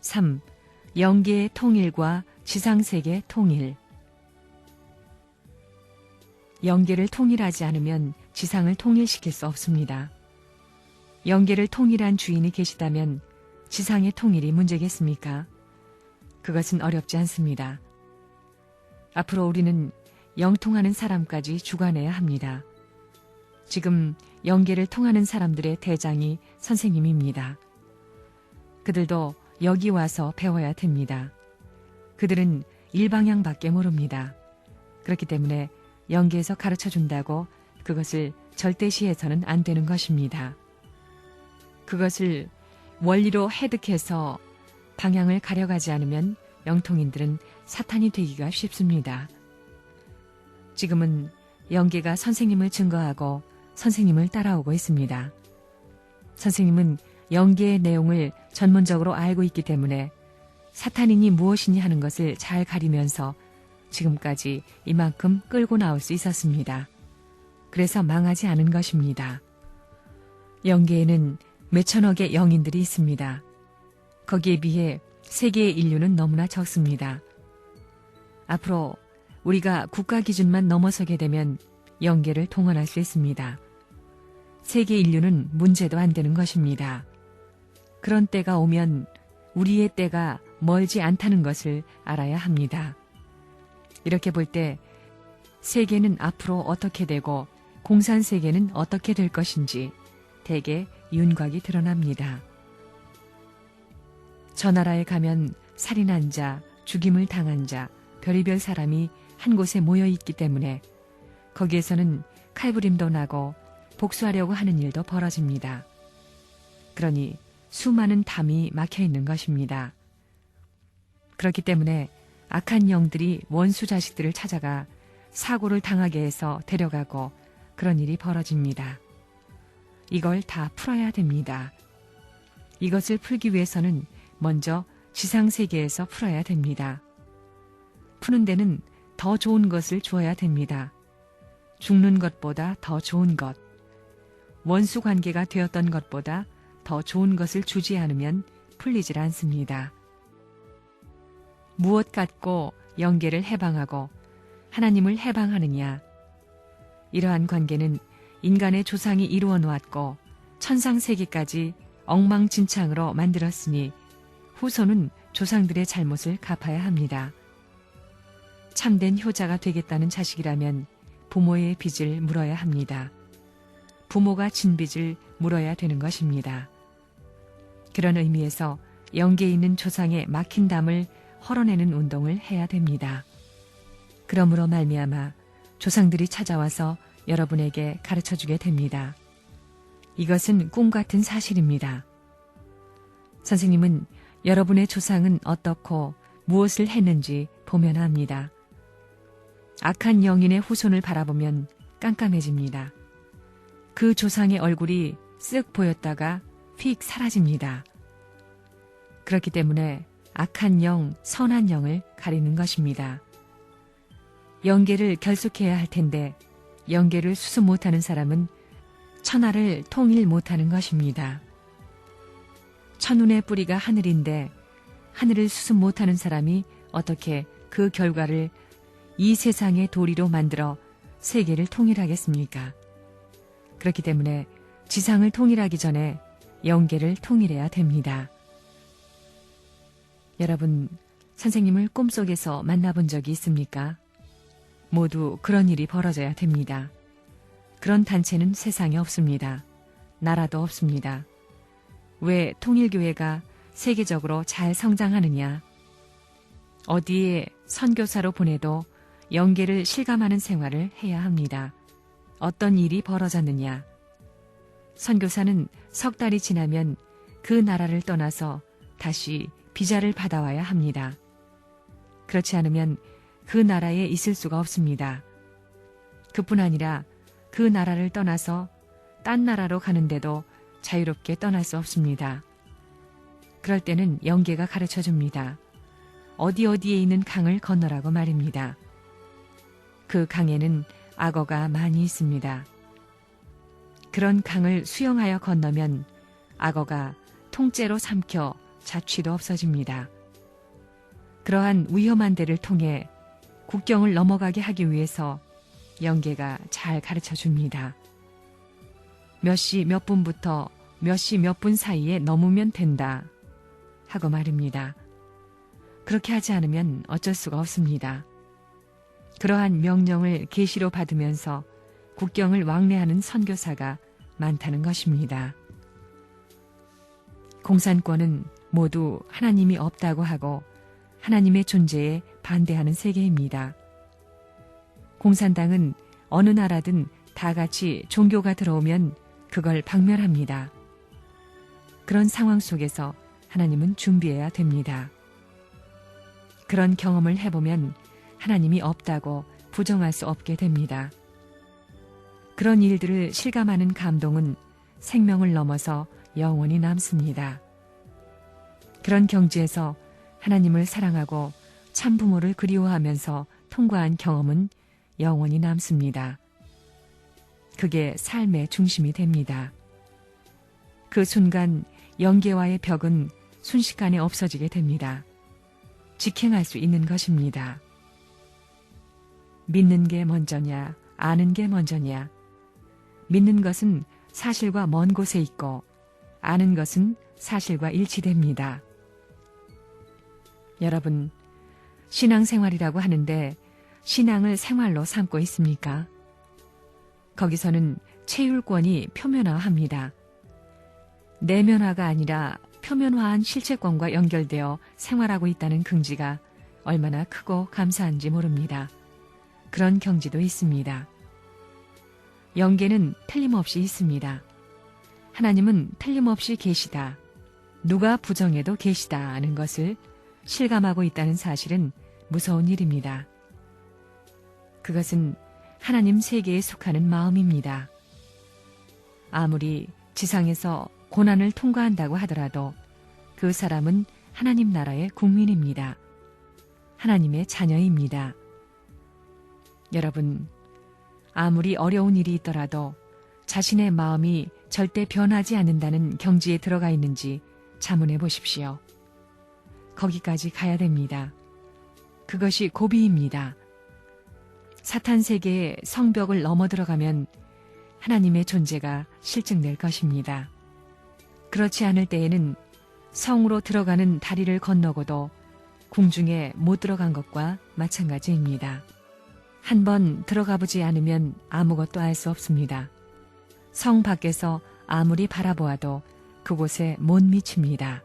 3. 영계의 통일과 지상세계 통일. 영계를 통일하지 않으면 지상을 통일시킬 수 없습니다. 영계를 통일한 주인이 계시다면 지상의 통일이 문제겠습니까? 그것은 어렵지 않습니다. 앞으로 우리는 영통하는 사람까지 주관해야 합니다. 지금 영계를 통하는 사람들의 대장이 선생님입니다. 그들도 여기 와서 배워야 됩니다. 그들은 일방향밖에 모릅니다. 그렇기 때문에 영계에서 가르쳐준다고 그것을 절대시해서는 안 되는 것입니다. 그것을 원리로 해득해서 방향을 가려가지 않으면 영통인들은 사탄이 되기가 쉽습니다. 지금은 영계가 선생님을 증거하고 선생님을 따라오고 있습니다. 선생님은 영계의 내용을 전문적으로 알고 있기 때문에 사탄인이 무엇이니 하는 것을 잘 가리면서 지금까지 이만큼 끌고 나올 수 있었습니다. 그래서 망하지 않은 것입니다. 영계에는 몇천억의 영인들이 있습니다. 거기에 비해 세계의 인류는 너무나 적습니다. 앞으로 우리가 국가 기준만 넘어서게 되면 영계를 통원할 수 있습니다. 세계 인류는 문제도 안 되는 것입니다. 그런 때가 오면 우리의 때가 멀지 않다는 것을 알아야 합니다. 이렇게 볼 때 세계는 앞으로 어떻게 되고 공산세계는 어떻게 될 것인지 대개 윤곽이 드러납니다. 저 나라에 가면 살인한 자, 죽임을 당한 자, 별의별 사람이 한 곳에 모여 있기 때문에 거기에서는 칼부림도 나고 복수하려고 하는 일도 벌어집니다. 그러니 수많은 담이 막혀 있는 것입니다. 그렇기 때문에 악한 영들이 원수 자식들을 찾아가 사고를 당하게 해서 데려가고 그런 일이 벌어집니다. 이걸 다 풀어야 됩니다. 이것을 풀기 위해서는 먼저 지상세계에서 풀어야 됩니다. 푸는 데는 더 좋은 것을 주어야 됩니다. 죽는 것보다 더 좋은 것, 원수 관계가 되었던 것보다 더 좋은 것을 주지 않으면 풀리질 않습니다. 무엇 갖고 영계를 해방하고 하나님을 해방하느냐? 이러한 관계는 인간의 조상이 이루어 놓았고 천상세계까지 엉망진창으로 만들었으니 후손은 조상들의 잘못을 갚아야 합니다. 참된 효자가 되겠다는 자식이라면 부모의 빚을 물어야 합니다. 부모가 진 빚을 물어야 되는 것입니다. 그런 의미에서 영계에 있는 조상의 막힌 담을 헐어내는 운동을 해야 됩니다. 그러므로 말미암아 조상들이 찾아와서 여러분에게 가르쳐주게 됩니다. 이것은 꿈 같은 사실입니다. 선생님은 여러분의 조상은 어떻고 무엇을 했는지 보면 합니다. 악한 영인의 후손을 바라보면 깜깜해집니다. 그 조상의 얼굴이 쓱 보였다가 휙 사라집니다. 그렇기 때문에 악한 영, 선한 영을 가리는 것입니다. 영계를 결속해야 할 텐데 영계를 수습 못하는 사람은 천하를 통일 못하는 것입니다. 천운의 뿌리가 하늘인데 하늘을 수습 못하는 사람이 어떻게 그 결과를 이 세상의 도리로 만들어 세계를 통일하겠습니까? 그렇기 때문에 지상을 통일하기 전에 영계를 통일해야 됩니다. 여러분, 선생님을 꿈속에서 만나본 적이 있습니까? 모두 그런 일이 벌어져야 됩니다. 그런 단체는 세상에 없습니다. 나라도 없습니다. 왜 통일교회가 세계적으로 잘 성장하느냐? 어디에 선교사로 보내도 영계를 실감하는 생활을 해야 합니다. 어떤 일이 벌어졌느냐? 선교사는 석 달이 지나면 그 나라를 떠나서 다시 비자를 받아와야 합니다. 그렇지 않으면 그 나라에 있을 수가 없습니다. 그뿐 아니라 그 나라를 떠나서 딴 나라로 가는데도 자유롭게 떠날 수 없습니다. 그럴 때는 영계가 가르쳐줍니다. 어디에 있는 강을 건너라고 말입니다. 그 강에는 악어가 많이 있습니다. 그런 강을 수영하여 건너면 악어가 통째로 삼켜 자취도 없어집니다. 그러한 위험한 데를 통해 국경을 넘어가게 하기 위해서 영계가 잘 가르쳐 줍니다. 몇 시 몇 분부터 몇 시 몇 분 사이에 넘으면 된다 하고 말입니다. 그렇게 하지 않으면 어쩔 수가 없습니다. 그러한 명령을 계시로 받으면서 국경을 왕래하는 선교사가 많다는 것입니다. 공산권은 모두 하나님이 없다고 하고 하나님의 존재에 반대하는 세계입니다. 공산당은 어느 나라든 다 같이 종교가 들어오면 그걸 박멸합니다. 그런 상황 속에서 하나님은 준비해야 됩니다. 그런 경험을 해보면 하나님이 없다고 부정할 수 없게 됩니다. 그런 일들을 실감하는 감동은 생명을 넘어서 영원히 남습니다. 그런 경지에서 하나님을 사랑하고 참 부모를 그리워하면서 통과한 경험은 영원히 남습니다. 그게 삶의 중심이 됩니다. 그 순간 영계와의 벽은 순식간에 없어지게 됩니다. 직행할 수 있는 것입니다. 믿는 게 먼저냐, 아는 게 먼저냐. 믿는 것은 사실과 먼 곳에 있고 아는 것은 사실과 일치됩니다. 여러분, 신앙생활이라고 하는데 신앙을 생활로 삼고 있습니까? 거기서는 체휼권이 표면화합니다. 내면화가 아니라 표면화한 실체권과 연결되어 생활하고 있다는 긍지가 얼마나 크고 감사한지 모릅니다. 그런 경지도 있습니다. 영계는 틀림없이 있습니다. 하나님은 틀림없이 계시다. 누가 부정해도 계시다 하는 것을 실감하고 있다는 사실은 무서운 일입니다. 그것은 하나님 세계에 속하는 마음입니다. 아무리 지상에서 고난을 통과한다고 하더라도 그 사람은 하나님 나라의 국민입니다. 하나님의 자녀입니다. 여러분, 아무리 어려운 일이 있더라도 자신의 마음이 절대 변하지 않는다는 경지에 들어가 있는지 자문해 보십시오. 거기까지 가야 됩니다. 그것이 고비입니다. 사탄 세계의 성벽을 넘어 들어가면 하나님의 존재가 실증될 것입니다. 그렇지 않을 때에는 성으로 들어가는 다리를 건너고도 궁중에 못 들어간 것과 마찬가지입니다. 한번 들어가 보지 않으면 아무것도 알 수 없습니다. 성 밖에서 아무리 바라보아도 그곳에 못 미칩니다.